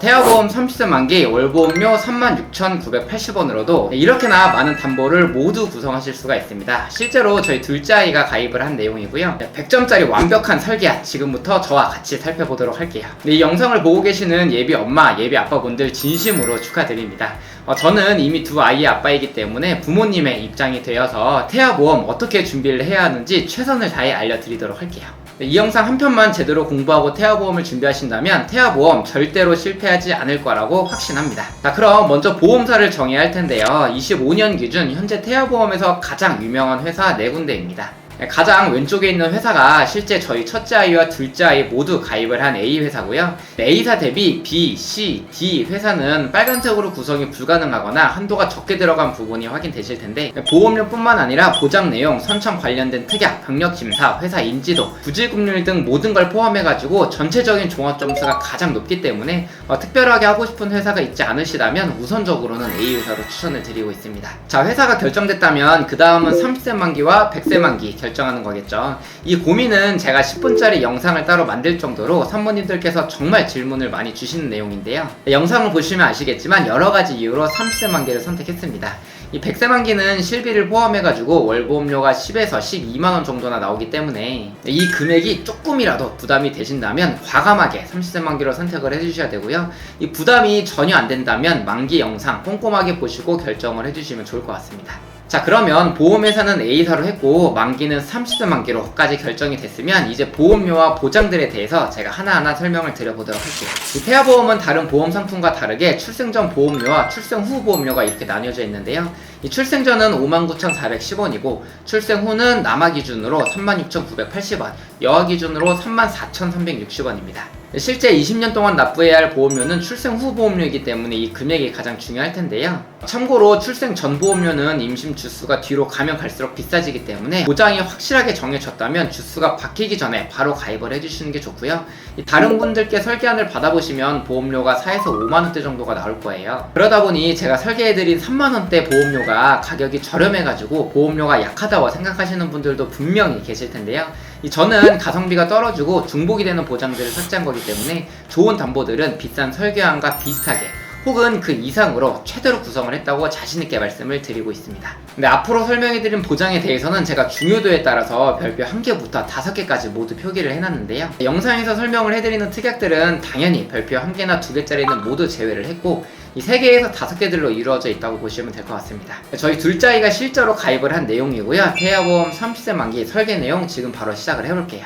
태아보험 30세 만기 월보험료 36,980원으로도 이렇게나 많은 담보를 모두 구성하실 수가 있습니다. 실제로 저희 둘째 아이가 가입을 한 내용이고요. 100점짜리 완벽한 설계안 지금부터 저와 같이 살펴보도록 할게요. 이 영상을 보고 계시는 예비 엄마, 예비 아빠분들 진심으로 축하드립니다. 저는 이미 두 아이의 아빠이기 때문에 부모님의 입장이 되어서 태아보험 어떻게 준비를 해야 하는지 최선을 다해 알려드리도록 할게요. 이 영상 한 편만 제대로 공부하고 태아보험을 준비하신다면 태아보험 절대로 실패하지 않을 거라고 확신합니다. 자, 그럼 먼저 보험사를 정해야 할 텐데요. 25년 기준 현재 태아보험에서 가장 유명한 회사 4군데입니다. 가장 왼쪽에 있는 회사가 실제 저희 첫째 아이와 둘째 아이 모두 가입을 한 A 회사고요. A사 대비 B, C, D 회사는 빨간색으로 구성이 불가능하거나 한도가 적게 들어간 부분이 확인되실 텐데, 보험료뿐만 아니라 보장 내용, 선청 관련된 특약, 병력 심사, 회사 인지도, 부질금률 등 모든 걸 포함해가지고 전체적인 종합 점수가 가장 높기 때문에 특별하게 하고 싶은 회사가 있지 않으시다면 우선적으로는 A 회사로 추천을 드리고 있습니다. 자, 회사가 결정됐다면 그 다음은 30세 만기와 100세 만기 결정하는 거겠죠. 이 고민은 제가 10분짜리 영상을 따로 만들 정도로 산모님들께서 정말 질문을 많이 주시는 내용인데요. 영상을 보시면 아시겠지만 여러가지 이유로 30세 만기를 선택했습니다. 이 100세 만기는 실비를 포함해가지고 월보험료가 10에서 12만원 정도나 나오기 때문에 이 금액이 조금이라도 부담이 되신다면 과감하게 30세 만기로 선택을 해주셔야 되고요. 이 부담이 전혀 안 된다면 만기 영상 꼼꼼하게 보시고 결정을 해주시면 좋을 것 같습니다. 자, 그러면 보험회사는 A사로 했고 만기는 30세 만기로까지 결정이 됐으면 이제 보험료와 보장들에 대해서 제가 하나하나 설명을 드려보도록 할게요. 이 태아보험은 다른 보험 상품과 다르게 출생 전 보험료와 출생 후 보험료가 이렇게 나뉘어져 있는데요. 이 출생 전은 59,410원이고 출생 후는 남아 기준으로 36,980원, 여아 기준으로 34,360원입니다. 실제 20년 동안 납부해야 할 보험료는 출생 후 보험료이기 때문에 이 금액이 가장 중요할 텐데요. 참고로 출생 전 보험료는 임신 주수가 뒤로 가면 갈수록 비싸지기 때문에 보장이 확실하게 정해졌다면 주수가 바뀌기 전에 바로 가입을 해주시는 게 좋고요. 다른 분들께 설계안을 받아보시면 보험료가 4에서 5만원대 정도가 나올 거예요. 그러다 보니 제가 설계해드린 3만원대 보험료가 가격이 저렴해가지고 보험료가 약하다고 생각하시는 분들도 분명히 계실 텐데요. 저는 가성비가 떨어지고 중복이 되는 보장들을 삭제한 거기 때문에 좋은 담보들은 비싼 설계안과 비슷하게 혹은 그 이상으로 최대로 구성을 했다고 자신있게 말씀을 드리고 있습니다. 근데 앞으로 설명해드린 보장에 대해서는 제가 중요도에 따라서 별표 1개부터 5개까지 모두 표기를 해놨는데요. 영상에서 설명을 해드리는 특약들은 당연히 별표 1개나 2개짜리는 모두 제외를 했고 이 3개에서 5개들로 이루어져 있다고 보시면 될 것 같습니다. 저희 둘째 아이가 실제로 가입을 한 내용이고요. 태아보험 30세 만기 설계 내용 지금 바로 시작을 해볼게요.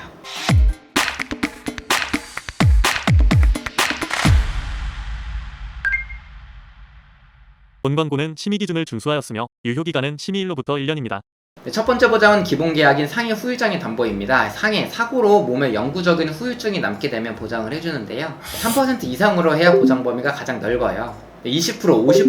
본 광고는 심의 기준을 준수하였으며 유효기간은 심의일로부터 1년입니다. 첫 번째 보장은 기본계약인 상해 후유장애 담보입니다. 상해, 사고로 몸에 영구적인 후유증이 남게 되면 보장을 해주는데요. 3% 이상으로 해야 보장 범위가 가장 넓어요. 20%,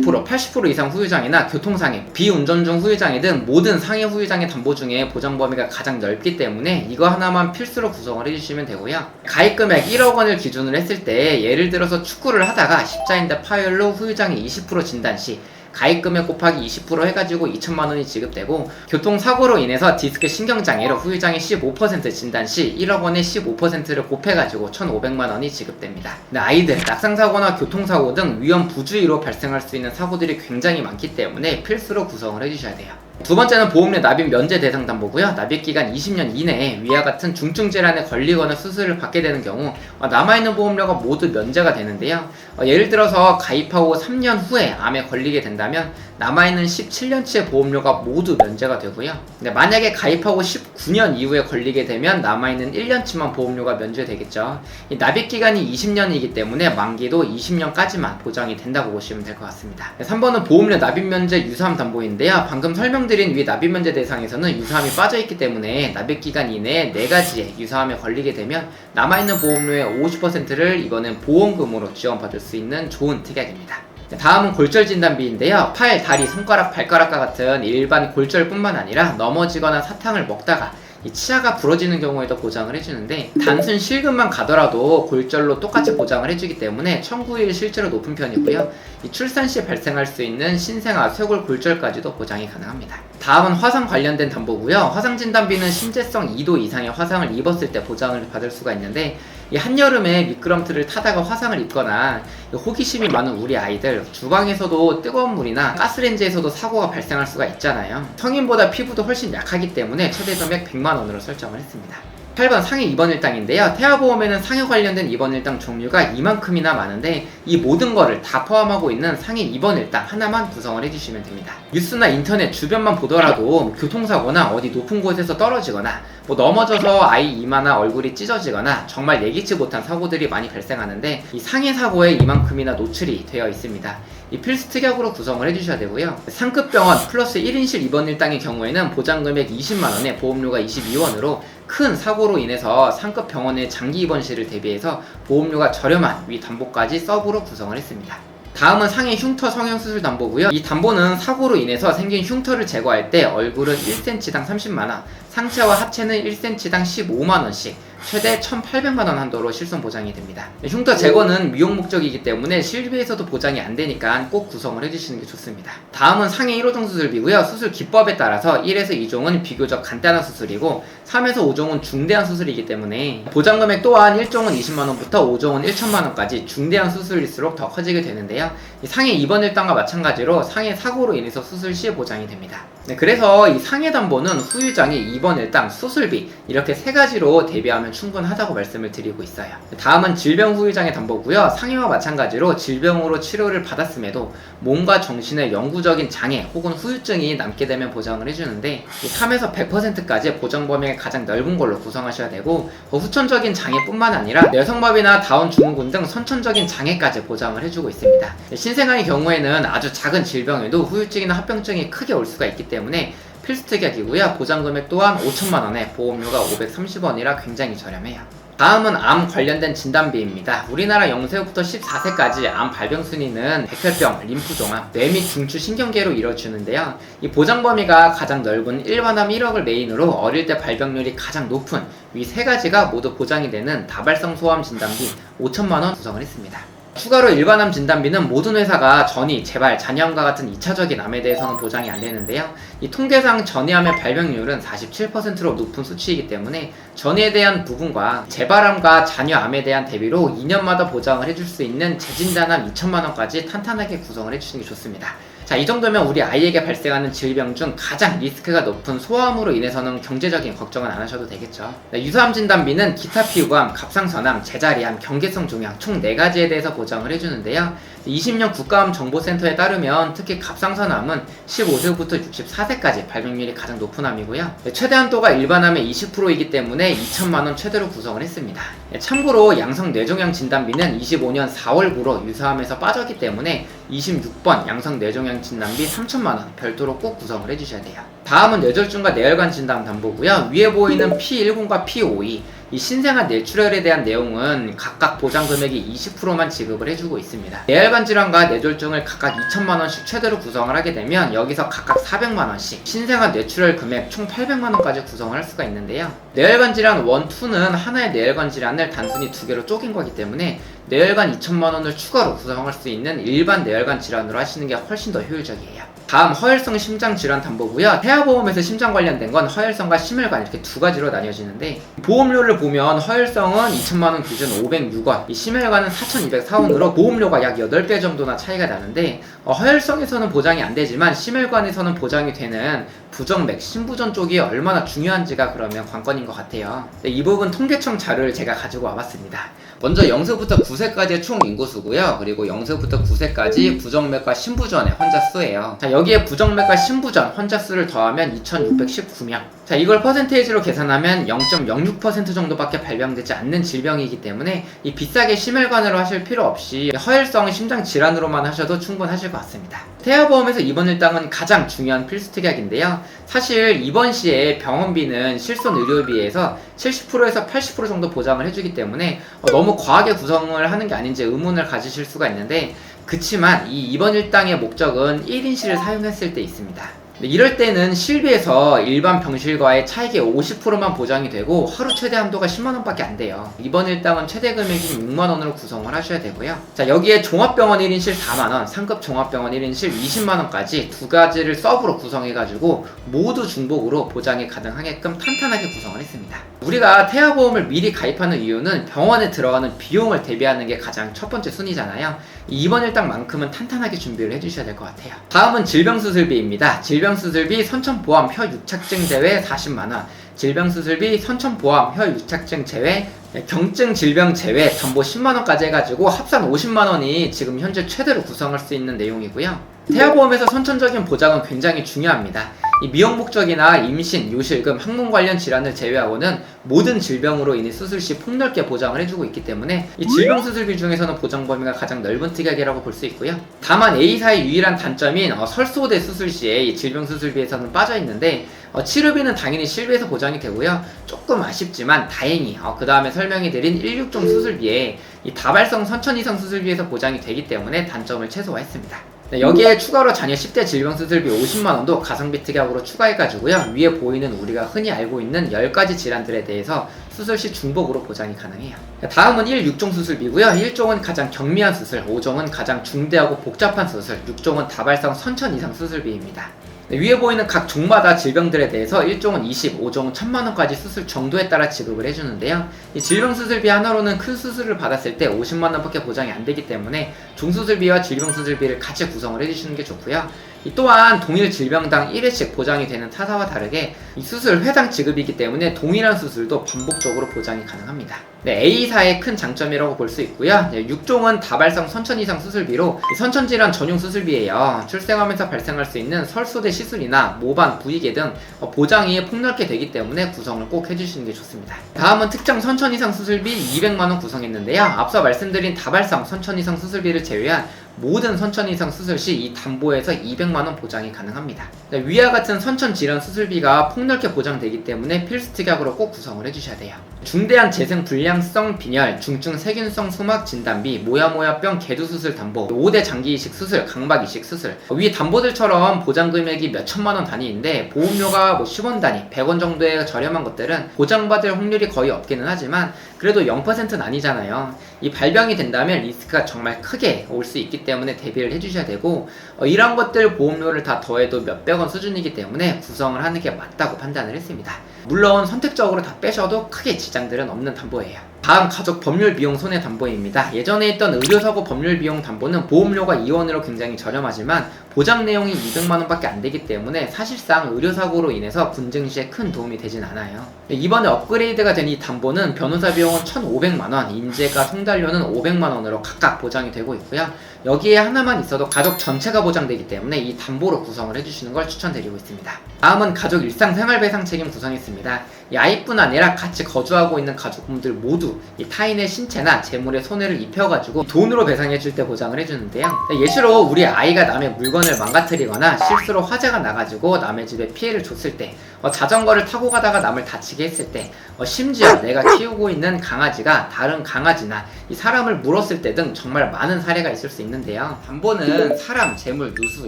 50%, 80% 이상 후유장애나 교통상해, 비운전 중 후유장애 등 모든 상해 후유장애 담보 중에 보장 범위가 가장 넓기 때문에 이거 하나만 필수로 구성을 해주시면 되고요. 가입금액 1억 원을 기준으로 했을 때 예를 들어서 축구를 하다가 십자인대 파열로 후유장애 20% 진단 시 가입금액 곱하기 20% 해가지고 2천만원이 지급되고 교통사고로 인해서 디스크 신경장애로 후유장애 15% 진단 시 1억 원의 15%를 곱해가지고 1,500만원이 지급됩니다. 근데 아이들, 낙상사고나 교통사고 등 위험 부주의로 발생할 수 있는 사고들이 굉장히 많기 때문에 필수로 구성을 해주셔야 돼요. 두 번째는 보험료 납입 면제 대상 담보고요. 납입기간 20년 이내에 위와 같은 중증 질환에 걸리거나 수술을 받게 되는 경우 남아있는 보험료가 모두 면제가 되는데요. 예를 들어서 가입하고 3년 후에 암에 걸리게 된다면 남아있는 17년치의 보험료가 모두 면제가 되고요. 근데 만약에 가입하고 19년 이후에 걸리게 되면 남아있는 1년치만 보험료가 면제되겠죠. 이 납입기간이 20년이기 때문에 만기도 20년까지만 보장이 된다고 보시면 될 것 같습니다. 3번은 보험료 납입 면제 유사암 담보인데요. 방금 설명드린 위 납입 면제 대상에서는 유사암이 빠져있기 때문에 납입기간 이내에 4가지의 유사암에 걸리게 되면 남아있는 보험료의 50%를 이거는 보험금으로 지원받을 수 있는 좋은 특약입니다. 다음은 골절 진단비인데요. 팔, 다리, 손가락, 발가락과 같은 일반 골절뿐만 아니라 넘어지거나 사탕을 먹다가 이 치아가 부러지는 경우에도 보장을 해주는데 단순 실금만 가더라도 골절로 똑같이 보장을 해주기 때문에 청구율이 실제로 높은 편이고요. 이 출산 시 발생할 수 있는 신생아, 쇄골 골절까지도 보장이 가능합니다. 다음은 화상 관련된 담보고요. 화상 진단비는 심재성 2도 이상의 화상을 입었을 때 보장을 받을 수가 있는데 이 한여름에 미끄럼틀을 타다가 화상을 입거나 호기심이 많은 우리 아이들, 주방에서도 뜨거운 물이나 가스레인지에서도 사고가 발생할 수가 있잖아요. 성인보다 피부도 훨씬 약하기 때문에 최대 금액 100만원으로 설정을 했습니다. 8번 상해 입원일당인데요. 태아보험에는 상해 관련된 입원일당 종류가 이만큼이나 많은데 이 모든 거를 다 포함하고 있는 상해 입원일당 하나만 구성을 해주시면 됩니다. 뉴스나 인터넷 주변만 보더라도 교통사고나 어디 높은 곳에서 떨어지거나 넘어져서 아이 이마나 얼굴이 찢어지거나 정말 예기치 못한 사고들이 많이 발생하는데 이 상해 사고에 이만큼이나 노출이 되어 있습니다. 이 필수 특약으로 구성을 해주셔야 되고요. 상급 병원 플러스 1인실 입원일당의 경우에는 보장금액 20만원에 보험료가 22원으로 큰 사고로 인해서 상급 병원의 장기 입원실을 대비해서 보험료가 저렴한 위 담보까지 서브로 구성을 했습니다. 다음은 상해 흉터 성형수술 담보고요. 이 담보는 사고로 인해서 생긴 흉터를 제거할 때 얼굴은 1cm당 30만원, 상체와 하체는 1cm당 15만원씩 최대 1,800만원 한도로 실손 보장이 됩니다. 흉터 제거는 미용 목적이기 때문에 실비에서도 보장이 안 되니까 꼭 구성을 해주시는 게 좋습니다. 다음은 상해 1호종 수술비고요. 수술 기법에 따라서 1에서 2종은 비교적 간단한 수술이고 3에서 5종은 중대한 수술이기 때문에 보장금액 또한 1종은 20만원부터 5종은 1천만원까지 중대한 수술일수록 더 커지게 되는데요. 상해 입원일당과 마찬가지로 상해 사고로 인해서 수술 시 보장이 됩니다. 그래서 이 상해 담보는 후유장애, 입원일당, 수술비 이렇게 세 가지로 대비하면 충분하다고 말씀을 드리고 있어요. 다음은 질병 후유장애 담보고요. 상해와 마찬가지로 질병으로 치료를 받았음에도 몸과 정신의 영구적인 장애 혹은 후유증이 남게 되면 보장을 해주는데 3에서 100%까지 보장 범위가 가장 넓은 걸로 구성하셔야 되고 후천적인 장애뿐만 아니라 뇌성마비나 다운 증후군 등 선천적인 장애까지 보장을 해주고 있습니다. 신생아의 경우에는 아주 작은 질병에도 후유증이나 합병증이 크게 올 수가 있기 때문에 필수 특약이고요. 보장금액 또한 5천만원에 보험료가 530원이라 굉장히 저렴해요. 다음은 암 관련된 진단비입니다. 우리나라 0세부터 14세까지 암 발병 순위는 백혈병, 림프종합, 뇌 및 중추 신경계로 이루어지는데요. 이 보장 범위가 가장 넓은 일반암 1억을 메인으로 어릴 때 발병률이 가장 높은 위 세 가지가 모두 보장이 되는 다발성 소암 진단비 5천만원 구성을 했습니다. 추가로 일반암 진단비는 모든 회사가 전이, 재발, 잔여암과 같은 2차적인 암에 대해서는 보장이 안 되는데요. 이 통계상 전이암의 발병률은 47%로 높은 수치이기 때문에 전이에 대한 부분과 재발암과 잔여암에 대한 대비로 2년마다 보장을 해줄 수 있는 재진단암 2천만원까지 탄탄하게 구성을 해주시는 게 좋습니다. 자, 이 정도면 우리 아이에게 발생하는 질병 중 가장 리스크가 높은 소아암으로 인해서는 경제적인 걱정은 안 하셔도 되겠죠. 유사암 진단비는 기타 피부암, 갑상선암, 제자리암, 경계성 종양 총 4가지에 대해서 보장을 해주는데요. 20년 국가암 정보센터에 따르면 특히 갑상선암은 15세부터 64세까지 발병률이 가장 높은 암이고요. 최대 한도가 일반암의 20%이기 때문에 2천만원 최대로 구성을 했습니다. 참고로 양성 뇌종양 진단비는 25년 4월부로 유사암에서 빠졌기 때문에 26번 양성 뇌종양 진단비 3천만원 별도로 꼭 구성을 해주셔야 돼요. 다음은 뇌졸중과 뇌혈관 진단 담보고요. 위에 보이는 P10과 P52 이 신생아 뇌출혈에 대한 내용은 각각 보장 금액이 20%만 지급을 해주고 있습니다. 뇌혈관 질환과 뇌졸중을 각각 2천만원씩 최대로 구성을 하게 되면 여기서 각각 400만원씩 신생아 뇌출혈 금액 총 800만원까지 구성을 할 수가 있는데요. 뇌혈관 질환 1, 2는 하나의 뇌혈관 질환을 단순히 2개로 쪼갠 거기 때문에 뇌혈관 2천만원을 추가로 구성할 수 있는 일반 뇌혈관 질환으로 하시는 게 훨씬 더 효율적이에요. 다음 허혈성 심장질환 담보고요. 태아보험에서 심장 관련된 건 허혈성과 심혈관 이렇게 두 가지로 나뉘어지는데 보험료를 보면 허혈성은 2천만원 기준 506원, 이 심혈관은 4,204원으로 보험료가 약 8배 정도나 차이가 나는데 허혈성에서는 보장이 안 되지만 심혈관에서는 보장이 되는 부정맥, 심부전 쪽이 얼마나 중요한지가 그러면 관건인 것 같아요. 이 부분 통계청 자료를 제가 가지고 와봤습니다. 먼저 0세부터 9세까지의 총 인구수고요. 그리고 0세부터 9세까지 부정맥과 심부전의 환자 수예요. 자, 여기에 부정맥과 심부전 환자 수를 더하면 2,619명. 자, 이걸 퍼센테이지로 계산하면 0.06% 정도밖에 발병되지 않는 질병이기 때문에 이 비싸게 심혈관으로 하실 필요 없이 허혈성 심장 질환으로만 하셔도 충분하실 것 같습니다. 태아보험에서 입원일당은 가장 중요한 필수 특약인데요. 사실 입원 시에 병원비는 실손 의료비에서 70%에서 80% 정도 보장을 해주기 때문에 너무 과하게 구성을 하는 게 아닌지 의문을 가지실 수가 있는데 그치만 이 입원일당의 목적은 1인실을 사용했을 때 있습니다. 이럴 때는 실비에서 일반 병실과의 차익의 50%만 보장이 되고 하루 최대 한도가 10만원밖에 안 돼요. 입원일당은 최대 금액이 6만원으로 구성을 하셔야 되고요. 자, 여기에 종합병원 1인실 4만원, 상급 종합병원 1인실 20만원까지 두 가지를 서브로 구성해가지고 모두 중복으로 보장이 가능하게끔 탄탄하게 구성을 했습니다. 우리가 태아보험을 미리 가입하는 이유는 병원에 들어가는 비용을 대비하는 게 가장 첫 번째 순위잖아요. 이번 일당만큼은 탄탄하게 준비를 해주셔야 될 것 같아요. 다음은 질병수술비입니다. 질병수술비 선천보험 혀유착증 제외 40만원, 질병수술비 선천보험 혀유착증 제외, 경증 질병 제외 담보 10만원까지 해가지고 합산 50만원이 지금 현재 최대로 구성할 수 있는 내용이고요. 태아보험에서 선천적인 보장은 굉장히 중요합니다. 이 미용 목적이나 임신, 요실금, 항문 관련 질환을 제외하고는 모든 질병으로 인해 수술 시 폭넓게 보장을 해주고 있기 때문에 이 질병 수술비 중에서는 보장 범위가 가장 넓은 특약이라고 볼 수 있고요. 다만 A사의 유일한 단점인 설소대 수술 시에 이 질병 수술비에서는 빠져 있는데 치료비는 당연히 실비에서 보장이 되고요. 조금 아쉽지만 다행히 그 다음에 설명해드린 1/6종 수술비에 이 다발성 선천 이상 수술비에서 보장이 되기 때문에 단점을 최소화했습니다. 여기에 추가로 자녀 10대 질병수술비 50만원도 가성비 특약으로 추가해가지고요. 위에 보이는 우리가 흔히 알고 있는 10가지 질환들에 대해서 수술 시 중복으로 보장이 가능해요. 다음은 1/6종 수술비고요. 1종은 가장 경미한 수술, 5종은 가장 중대하고 복잡한 수술, 6종은 다발성 선천 이상 수술비입니다. 위에 보이는 각 종마다 질병들에 대해서 1종은 20, 5종은 1000만원까지 수술 정도에 따라 지급을 해주는데요. 이 질병수술비 하나로는 큰 수술을 받았을 때 50만원밖에 보장이 안 되기 때문에 종수술비와 질병수술비를 같이 구성을 해주시는 게 좋고요. 또한 동일 질병당 1회씩 보장이 되는 타사와 다르게 이 수술 회당 지급이기 때문에 동일한 수술도 반복적으로 보장이 가능합니다. A사의 큰 장점이라고 볼 수 있고요. 6종은 다발성 선천 이상 수술비로 선천질환 전용 수술비예요. 출생하면서 발생할 수 있는 설소대 시술이나 모반, 부위계 등 보장이 폭넓게 되기 때문에 구성을 꼭 해주시는 게 좋습니다. 다음은 특정 선천 이상 수술비 200만원 구성했는데요. 앞서 말씀드린 다발성 선천 이상 수술비를 제외한 모든 선천 이상 수술 시 이 담보에서 200만원 보장이 가능합니다. 위와 같은 선천 질환 수술비가 폭넓게 보장되기 때문에 필수 특약으로 꼭 구성을 해주셔야 돼요. 중대한 재생 불량성 빈혈, 중증 세균성 수막 진단비, 모야모야병 개두 수술 담보, 5대 장기 이식 수술, 각막 이식 수술, 위 담보들처럼 보장 금액이 몇 천만원 단위인데 보험료가 10원 단위, 100원 정도의 저렴한 것들은 보장받을 확률이 거의 없기는 하지만 그래도 0%는 아니잖아요. 이 발병이 된다면 리스크가 정말 크게 올 수 있기 때문에 대비를 해주셔야 되고 이런 것들 보험료를 다 더해도 몇백원 수준이기 때문에 구성을 하는 게 맞다고 판단을 했습니다. 물론 선택적으로 다 빼셔도 크게 지장들은 없는 담보예요. 다음 가족 법률 비용 손해 담보입니다. 예전에 있던 의료사고 법률 비용 담보는 보험료가 2원으로 굉장히 저렴하지만 보장 내용이 200만원 밖에 안 되기 때문에 사실상 의료사고로 인해서 분쟁 시에 큰 도움이 되진 않아요. 이번에 업그레이드가 된 이 담보는 변호사 비용은 1,500만원, 인재가 송달료는 500만원으로 각각 보장이 되고 있고요. 여기에 하나만 있어도 가족 전체가 보장되기 때문에 이 담보로 구성을 해주시는 걸 추천드리고 있습니다. 다음은 가족 일상생활배상 책임 구성했습니다. 이 아이뿐 아니라 같이 거주하고 있는 가족분들 모두 이 타인의 신체나 재물에 손해를 입혀가지고 돈으로 배상해줄 때 보장을 해주는데요. 예시로 우리 아이가 남의 물건을 망가뜨리거나 실수로 화재가 나가지고 남의 집에 피해를 줬을 때, 자전거를 타고 가다가 남을 다치게 했을 때, 심지어 내가 키우고 있는 강아지가 다른 강아지나 이 사람을 물었을 때 등 정말 많은 사례가 있을 수 있는데요. 담보는 사람, 재물, 누수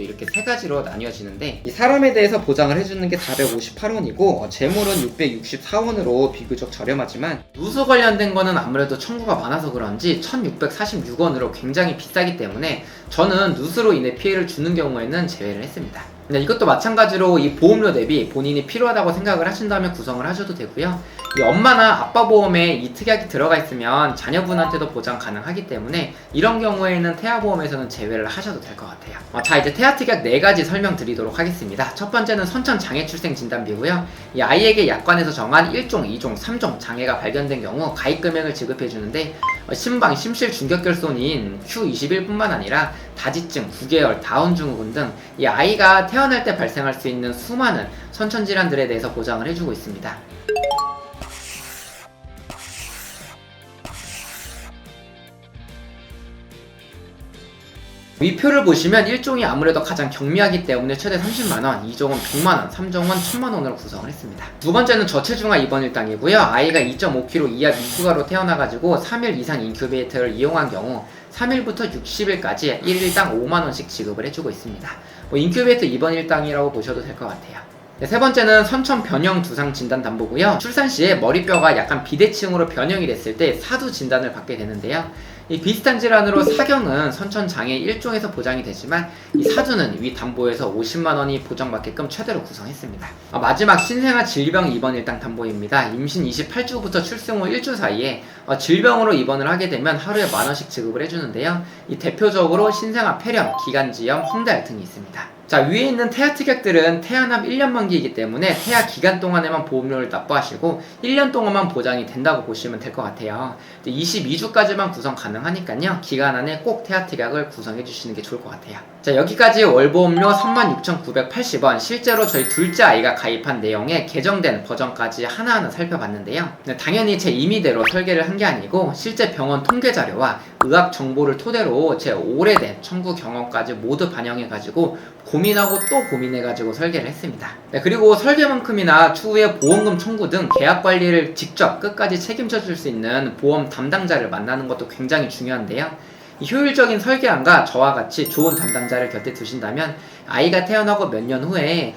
이렇게 세 가지로 나뉘어지는데 이 사람에 대해서 보장을 해주는 게 458원이고 재물은 664원으로 비교적 저렴하지만 누수 관련된 거는 아무래도 청구가 많아서 그런지 1646원으로 굉장히 비싸기 때문에 저는 누수로 인해 피해를 주는 경우에는 제외를 했습니다. 이것도 마찬가지로 이 보험료 대비 본인이 필요하다고 생각을 하신다면 구성을 하셔도 되고요. 이 엄마나 아빠 보험에 이 특약이 들어가 있으면 자녀분한테도 보장 가능하기 때문에 이런 경우에는 태아보험에서는 제외를 하셔도 될 것 같아요. 자, 이제 태아 특약 4가지 설명드리도록 하겠습니다. 첫 번째는 선천 장애 출생 진단비고요. 이 아이에게 약관에서 정한 1종, 2종, 3종 장애가 발견된 경우 가입 금액을 지급해 주는데 심방, 심실 중격결손인 Q21뿐만 아니라 다지증, 구개열, 다운 증후군 등 이 아이가 태어날 때 발생할 수 있는 수많은 선천질환들에 대해서 보장을 해주고 있습니다. 위표를 보시면 1종이 아무래도 가장 경미하기 때문에 최대 30만원, 2종은 100만원, 3종은 1000만원으로 구성을 했습니다. 두 번째는 저체중아 입원 일당이고요. 아이가 2.5kg 이하 미숙아로 태어나가지고 3일 이상 인큐베이터를 이용한 경우 3일부터 60일까지 1일당 5만원씩 지급을 해주고 있습니다. 인큐베이터 입원 일당이라고 보셔도 될 것 같아요. 세 번째는 선천 변형 두상 진단 담보고요. 출산 시에 머리뼈가 약간 비대칭으로 변형이 됐을 때 사두 진단을 받게 되는데요. 이 비슷한 질환으로 사경은 선천장애 1종에서 보장이 되지만 이 사두는 위 담보에서 50만원이 보장받게끔 최대로 구성했습니다. 마지막 신생아 질병 입원 일당 담보입니다. 임신 28주부터 출생 후 1주 사이에 질병으로 입원을 하게 되면 하루에 만원씩 지급을 해주는데요. 이 대표적으로 신생아 폐렴, 기관지염, 황달 등이 있습니다. 자, 위에 있는 태아 특약들은 태아납 1년 만기이기 때문에 태아 기간 동안에만 보험료를 납부하시고 1년 동안만 보장이 된다고 보시면 될 것 같아요. 22주까지만 구성 가능하니까요. 기간 안에 꼭 태아 특약을 구성해 주시는 게 좋을 것 같아요. 자, 여기까지 월보험료 36,980원, 실제로 저희 둘째 아이가 가입한 내용의 개정된 버전까지 하나하나 살펴봤는데요. 당연히 제 임의대로 설계를 한 게 아니고 실제 병원 통계 자료와 의학 정보를 토대로 제 오래된 청구 경험까지 모두 반영해가지고 고민하고 또 고민해가지고 설계를 했습니다. 그리고 설계만큼이나 추후에 보험금 청구 등 계약 관리를 직접 끝까지 책임져 줄 수 있는 보험 담당자를 만나는 것도 굉장히 중요한데요. 이 효율적인 설계안과 저와 같이 좋은 담당자를 곁에 두신다면 아이가 태어나고 몇 년 후에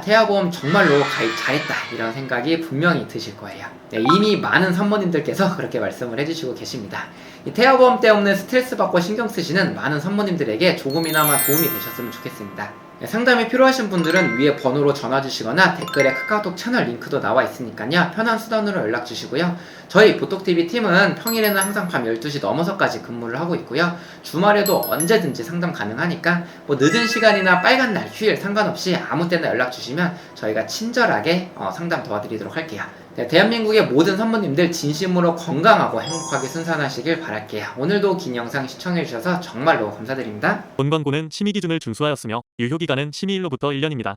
태아보험 정말로 가입 잘했다 이런 생각이 분명히 드실 거예요. 이미 많은 산모님들께서 그렇게 말씀을 해주시고 계십니다. 이 태아보험 때문에 스트레스 받고 신경 쓰시는 많은 산모님들에게 조금이나마 도움이 되셨으면 좋겠습니다. 상담이 필요하신 분들은 위에 번호로 전화 주시거나 댓글에 카카오톡 채널 링크도 나와 있으니까요. 편한 수단으로 연락 주시고요. 저희 보톡TV 팀은 평일에는 항상 밤 12시 넘어서까지 근무를 하고 있고요. 주말에도 언제든지 상담 가능하니까 늦은 시간이나 빨간 날, 휴일 상관없이 아무 때나 연락 주시면 저희가 친절하게 상담 도와드리도록 할게요. 네, 대한민국의 모든 산모님들 진심으로 건강하고 행복하게 순산하시길 바랄게요. 오늘도 긴 영상 시청해주셔서 정말로 감사드립니다. 본 권고는 심의 기준을 준수하였으며 유효기간은 심의일로부터 1년입니다.